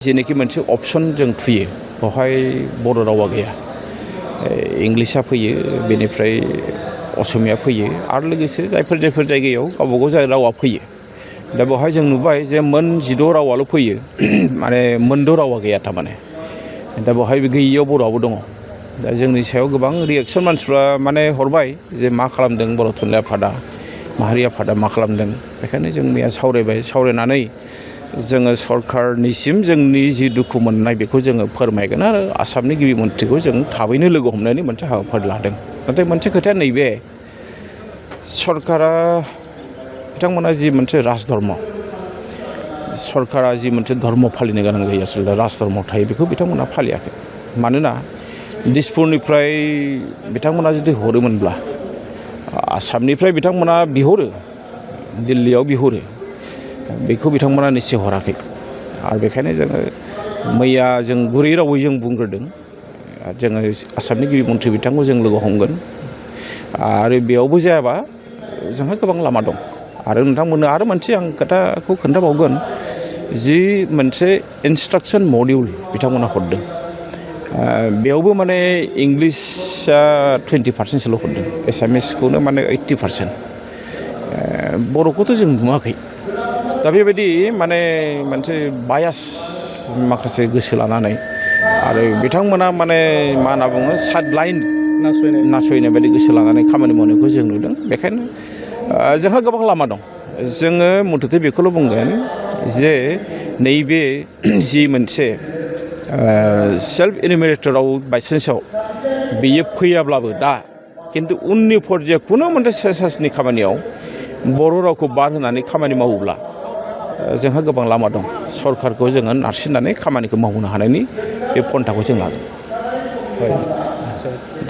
जेनेखि मोनसे अपसन जों थुयो बेवहाय बर' रावा गैया इंलिशा फैयो बेनिफ्राय असमिया फैयो आरो लोगोसे जायफोर जायगायाव गावबा गाव जाय रावा फैयो दा बेवहाय जों नुबाय जे मोन 16 रावाल' फैयो माने मोनद' रावा गैया थारमाने दा बेवहाय गैयियाव बर'आबो दङ दा जोंनि सायाव गोबां रिएक्सन मानसिफ्रा माने हरबाय जे मा खालामदों बर' थुनलाइ आफादा माहारि आफादा मा खालामदों बेखायनो जों मैया सावरायनानै जोङो सरकारनिसिम जोंनि जि दुखु मोननाय बेखौ जोङो फोरमायगोन आरो आसामनि गिबि मन्थ्रिखौ जों थाबैनो लोगो हमनायनि मोनसे हाबाफारि लादों नाथाय मोनसे खोथाया नैबे सरकारा बिथांमोना जि मोनसे राजधर्म सरकारा जि मोनसे धर्म फालिनो गोनां जायो आसलते राजधर्म थायो बेखौ बिथांमोना फालियाखै मानोना दिसपुरनिफ्राय बिथांमोना जुदि हरोमोनब्ला आसामनिफ्राय बिथांमोना बिहरो दिल्लीयाव बिहरो बेखौ बिथांमोना निश्चय हराखै आरो बेखायनो जोङो मैया जों गुरै रावै जों बुंग्रोदों जोङो आसामनि गिबि मन्थ्रि बिथांखौ जों लोगो हमगोन आरो बेयावबो जायाबा जोंहा गोबां लामा दं आरो नोंथांमोननो आरो मोनसे आं खोथाखौ खोन्थाबावगोन जि मोनसे इन्सट्राक्सन मडिउल बिथांमोना हरदों बेयावबो माने इंलिशआ 20%सोल' हरदों एसामिसखौनो माने 80% बर'खौथ' जों नुवाखै दा बेबायदि माने मोनसे बायास माखासे गोसो लानानै आरो बिथांमोना माने मा होनना बुङो साइडलाइन नासयनाय बायदि गोसो लानानै खामानि मावनायखौ जों नुदों बेखायनो जोंहा गोबां लामा दं जोङो मथथे बेखौल' बुंगोन जे नैबे जि मोनसे सेल्फ इनुमेरेटराव बायसान्सआव बेयो फैयाब्लाबो दा खिन्थु उननि पर्यायाव खुनु मोनसे सेन्सासनि खामानियाव बर' रावखौ बाद होनानै खामानि मावोब्ला जोंहा गोबां लामा दं सरकारखौ जोङो नारसिननानै खामानिखौ मावनो हानायनि बे पन्थाखौ जों लागोन